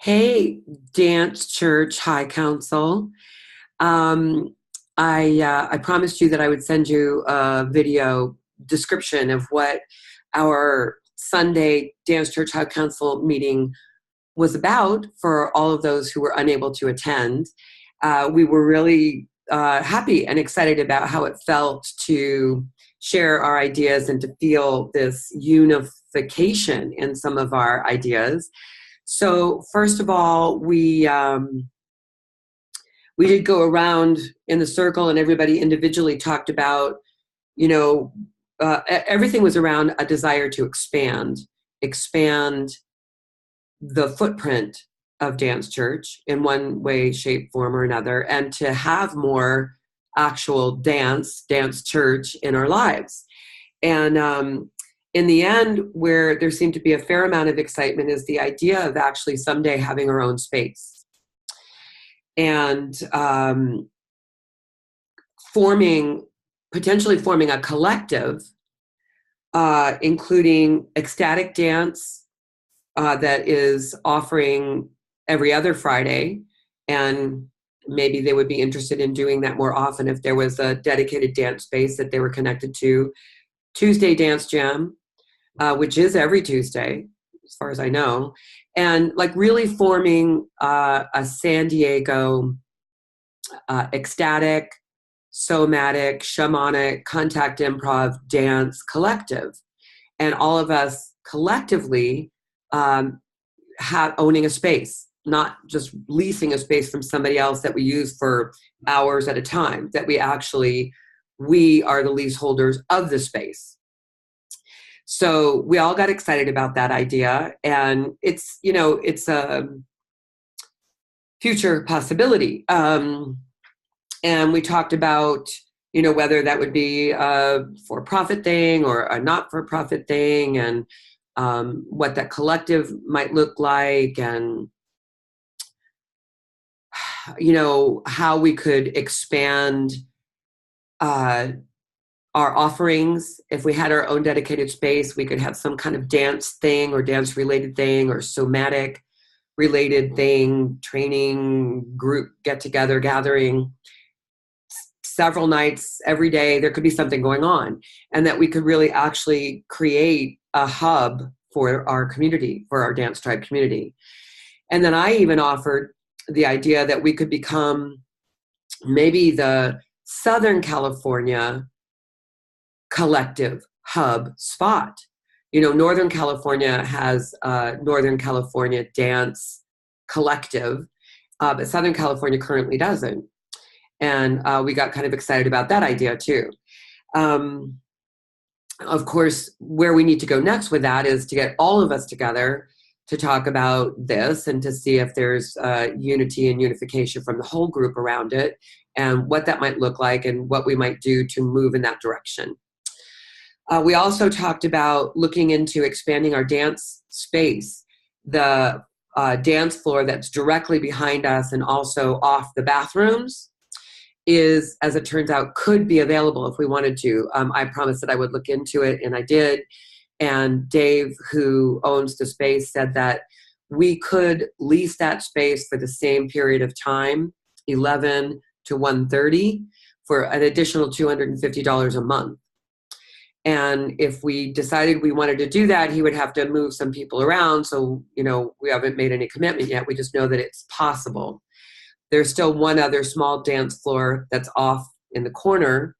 Hey, Dance Church High Council. Um, I promised you that I would send you a video description of what our Sunday Dance Church High Council meeting was about for all of those who were unable to attend. We were really happy and excited about how it felt to share our ideas and to feel this unification in some of our ideas. So first of all, we did go around in the circle, and everybody individually talked about, you know, everything was around a desire to expand the footprint of Dance Church in one way, shape, form, or another, and to have more actual dance church in our lives. And in the end, where there seemed to be a fair amount of excitement is the idea of actually someday having our own space and potentially forming a collective, including ecstatic dance that is offering every other Friday. And maybe they would be interested in doing that more often if there was a dedicated dance space that they were connected to. Tuesday Dance Jam, which is every Tuesday, as far as I know, and like really forming a San Diego ecstatic, somatic, shamanic, contact improv dance collective. And all of us collectively owning a space, not just leasing a space from somebody else that we use for hours at a time, that we are the leaseholders of the space. So we all got excited about that idea, and it's a future possibility. And we talked about, whether that would be a for-profit thing or a not-for-profit thing, and what that collective might look like, and how we could expand our offerings. If we had our own dedicated space, we could have some kind of dance thing or dance related thing or somatic related thing, training, group get together, gathering, several nights, every day. There could be something going on, and that we could really actually create a hub for our community, for our dance tribe community. And then I even offered the idea that we could become maybe the Southern California collective hub spot. Northern California has Northern California Dance Collective, but Southern California currently doesn't. And we got kind of excited about that idea too. Of course, where we need to go next with that is to get all of us together to talk about this and to see if there's unity and unification from the whole group around it, and what that might look like and what we might do to move in that direction. We also talked about looking into expanding our dance space. The dance floor that's directly behind us and also off the bathrooms is, as it turns out, could be available if we wanted to. I promised that I would look into it, and I did. And Dave, who owns the space, said that we could lease that space for the same period of time, 11 to 1:30, for an additional $250 a month. And if we decided we wanted to do that, he would have to move some people around. So, we haven't made any commitment yet. We just know that it's possible. There's still one other small dance floor that's off in the corner,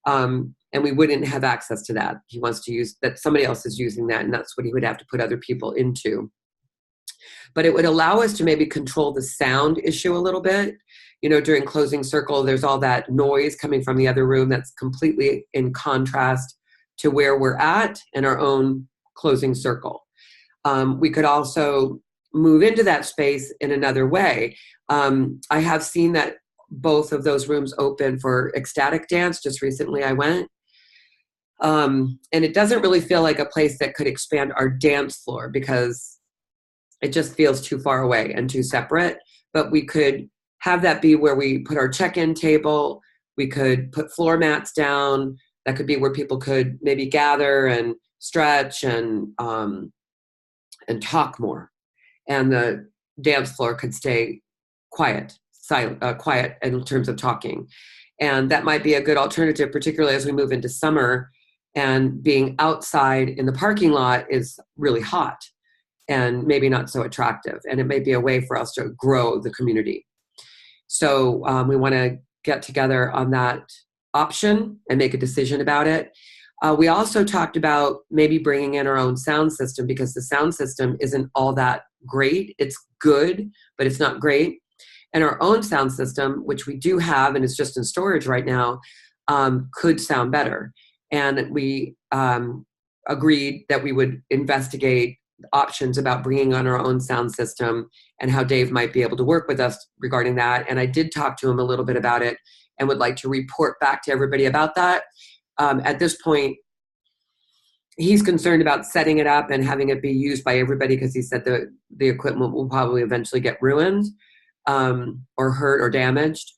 and we wouldn't have access to that. He wants to use that, somebody else is using that, and that's what he would have to put other people into. But it would allow us to maybe control the sound issue a little bit. During closing circle, there's all that noise coming from the other room that's completely in contrast to where we're at in our own closing circle. We could also move into that space in another way. I have seen that both of those rooms open for ecstatic dance. Just recently I went. And it doesn't really feel like a place that could expand our dance floor because it just feels too far away and too separate. But we could have that be where we put our check-in table. We could put floor mats down. That could be where people could maybe gather and stretch and talk more. And dance floor could stay quiet, silent, quiet in terms of talking. And that might be a good alternative, particularly as we move into summer and being outside in the parking lot is really hot and maybe not so attractive. And it may be a way for us to grow the community. So we want to get together on that option and make a decision about it. We also talked about maybe bringing in our own sound system, because the sound system isn't all that great. It's good, but it's not great. And our own sound system, which we do have and is just in storage right now, could sound better. And we agreed that we would investigate options about bringing on our own sound system and how Dave might be able to work with us regarding that. And I did talk to him a little bit about it and would like to report back to everybody about that. At this point, he's concerned about setting it up and having it be used by everybody, because he said the equipment will probably eventually get ruined or hurt or damaged.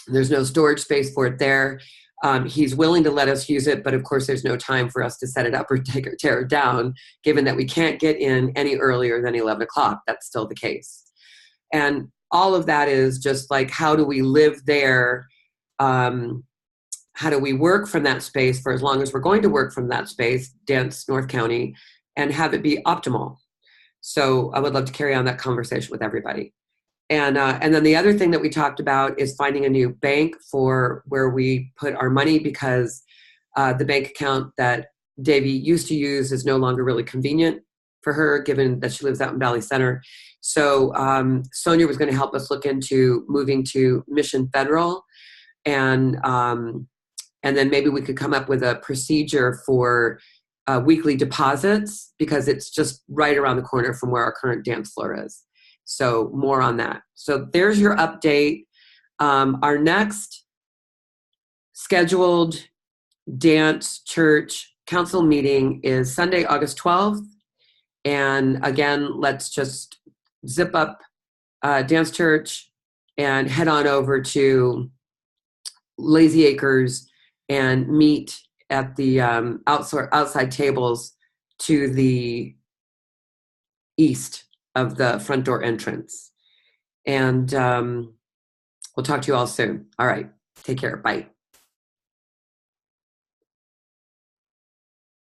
There's no storage space for it there. He's willing to let us use it, but of course there's no time for us to set it up or tear it down, given that we can't get in any earlier than 11 o'clock. That's still the case. And all of that is just like, how do we live there? How do we work from that space for as long as we're going to work from that space, Dance North County, and have it be optimal? So I would love to carry on that conversation with everybody. And then the other thing that we talked about is finding a new bank for where we put our money, because the bank account that Davy used to use is no longer really convenient for her, given that she lives out in Valley Center. So Sonia was going to help us look into moving to Mission Federal, and then maybe we could come up with a procedure for weekly deposits, because it's just right around the corner from where our current dance floor is. So more on that. So there's your update. Our next scheduled dance church council meeting is Sunday, August 12th. And again, let's just zip up Dance Church and head on over to Lazy Acres and meet at the outside tables to the east of the front door entrance. And we'll talk to you all soon. All right. Take care. Bye.